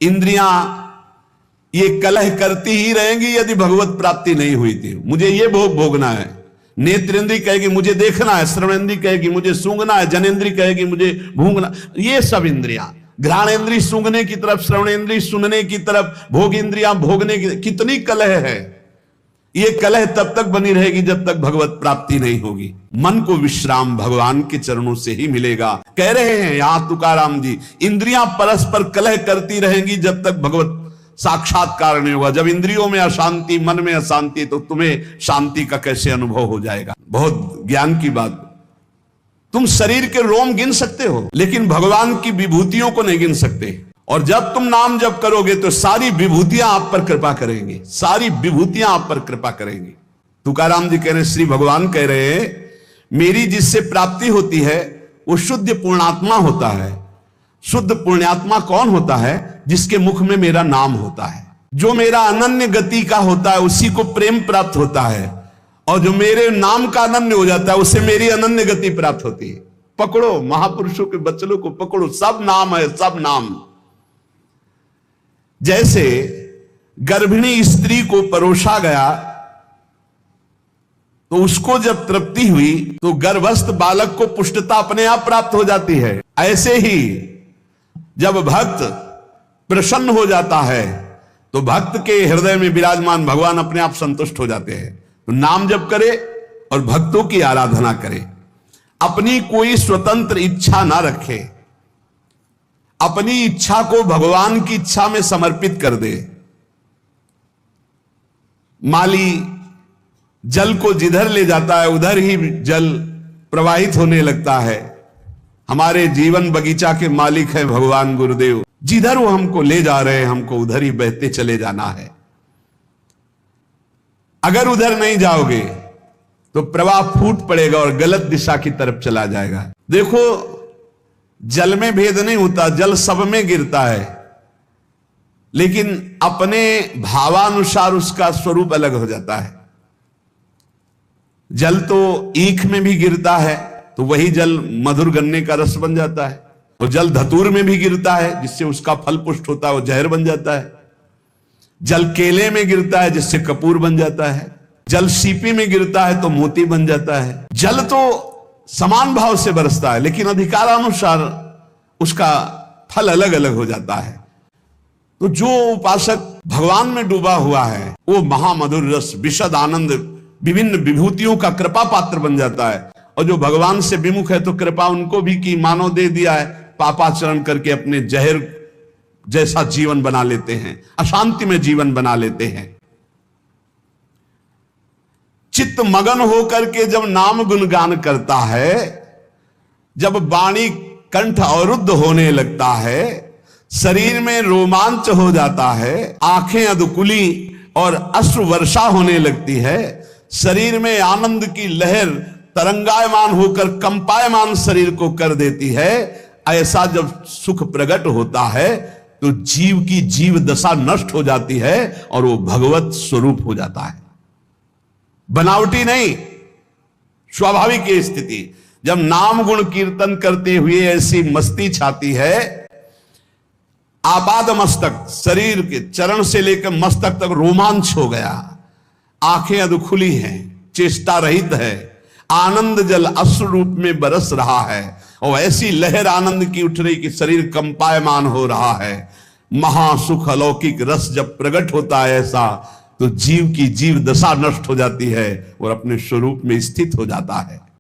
इंद्रियां ये कलह करती ही रहेंगी यदि भगवत प्राप्ति नहीं हुई थी। मुझे ये भोग भोगना है, नेत्रेंद्री कहेगी मुझे देखना है, श्रवणेंद्री कहेगी मुझे सूंघना है, जनेंद्री कहेगी मुझे भूंगना। ये सब इंद्रियां, घ्राणेंद्री सूंघने की तरफ, श्रवणेंद्री सुनने की तरफ, भोग इंद्रियां भोगने की, कितनी कलह है। ये कलह तब तक बनी रहेगी जब तक भगवत प्राप्ति नहीं होगी। मन को विश्राम भगवान के चरणों से ही मिलेगा। कह रहे हैं यहां तुकाराम जी, इंद्रियां परस्पर कलह करती रहेंगी जब तक भगवत साक्षात्कार नहीं होगा। जब इंद्रियों में अशांति, मन में अशांति, तो तुम्हें शांति का कैसे अनुभव हो जाएगा। बहुत ज्ञान की बात। तुम शरीर के रोम गिन सकते हो लेकिन भगवान की विभूतियों को नहीं गिन सकते। और जब तुम नाम जप करोगे तो सारी विभूतियां आप पर कृपा करेंगी, सारी विभूतियां आप पर कृपा करेंगी। तुकाराम जी कह रहे, श्री भगवान कह रहे हैं, मेरी जिससे प्राप्ति होती है वो शुद्ध पूर्णात्मा होता है। शुद्ध पुण्यात्मा कौन होता है? जिसके मुख में मेरा नाम होता है। जो मेरा अनन्य गति का होता है उसी को प्रेम प्राप्त होता है, और जो मेरे नाम का अनन्य हो जाता है उसे मेरी अनन्य गति प्राप्त होती है। पकड़ो, महापुरुषों के वचनों को पकड़ो, सब नाम है, सब नाम। जैसे गर्भिणी स्त्री को परोसा गया तो उसको जब तृप्ति हुई तो गर्भस्थ बालक को पुष्टता अपने आप प्राप्त हो जाती है। ऐसे ही जब भक्त प्रसन्न हो जाता है तो भक्त के हृदय में विराजमान भगवान अपने आप संतुष्ट हो जाते हैं। तो नाम जप करे और भक्तों की आराधना करे, अपनी कोई स्वतंत्र इच्छा ना रखे, अपनी इच्छा को भगवान की इच्छा में समर्पित कर दे। माली जल को जिधर ले जाता है उधर ही जल प्रवाहित होने लगता है। हमारे जीवन बगीचा के मालिक है भगवान गुरुदेव। जिधर वो हमको ले जा रहे हैं हमको उधर ही बहते चले जाना है। अगर उधर नहीं जाओगे तो प्रवाह फूट पड़ेगा और गलत दिशा की तरफ चला जाएगा। देखो, जल में भेद नहीं होता, जल सब में गिरता है, लेकिन अपने भावानुसार उसका स्वरूप अलग हो जाता है। जल तो ईख में भी गिरता है तो वही जल मधुर गन्ने का रस बन जाता है, और जल धतूर में भी गिरता है जिससे उसका फल पुष्ट होता है, वो जहर बन जाता है। जल केले में गिरता है जिससे कपूर बन जाता है। जल सीपी में गिरता है तो मोती बन जाता है। जल तो समान भाव से बरसता है लेकिन अधिकारानुसार उसका फल अलग अलग हो जाता है। तो जो उपासक भगवान में डूबा हुआ है वो महामधुर रस, विशद आनंद, विभिन्न विभूतियों का कृपा पात्र बन जाता है। और जो भगवान से विमुख है तो कृपा उनको भी की, मानो दे दिया है, पापाचरण करके अपने जहर जैसा जीवन बना लेते हैं, अशांति में जीवन बना लेते हैं। चित्त मगन होकर के जब नाम गुणगान करता है, जब वाणी कंठ अवरुद्ध होने लगता है, शरीर में रोमांच हो जाता है, आंखें अधकुली और अश्रु वर्षा होने लगती है, शरीर में आनंद की लहर तरंगायमान होकर कंपायमान शरीर को कर देती है, ऐसा जब सुख प्रकट होता है तो जीव की जीव दशा नष्ट हो जाती है और वो भगवत स्वरूप हो जाता है। बनावटी नहीं, स्वाभाविक ये स्थिति। जब नाम गुण कीर्तन करते हुए ऐसी मस्ती छाती है, आपाद मस्तक, शरीर के चरण से लेकर मस्तक तक रोमांच हो गया, आंखें अधखुली हैं, चेष्टा रहित है, आनंद जल अश्रु रूप में बरस रहा है, और ऐसी लहर आनंद की उठ रही कि शरीर कंपायमान हो रहा है। महासुख अलौकिक रस जब प्रकट होता है ऐसा, तो जीव की जीव दशा नष्ट हो जाती है और अपने स्वरूप में स्थित हो जाता है।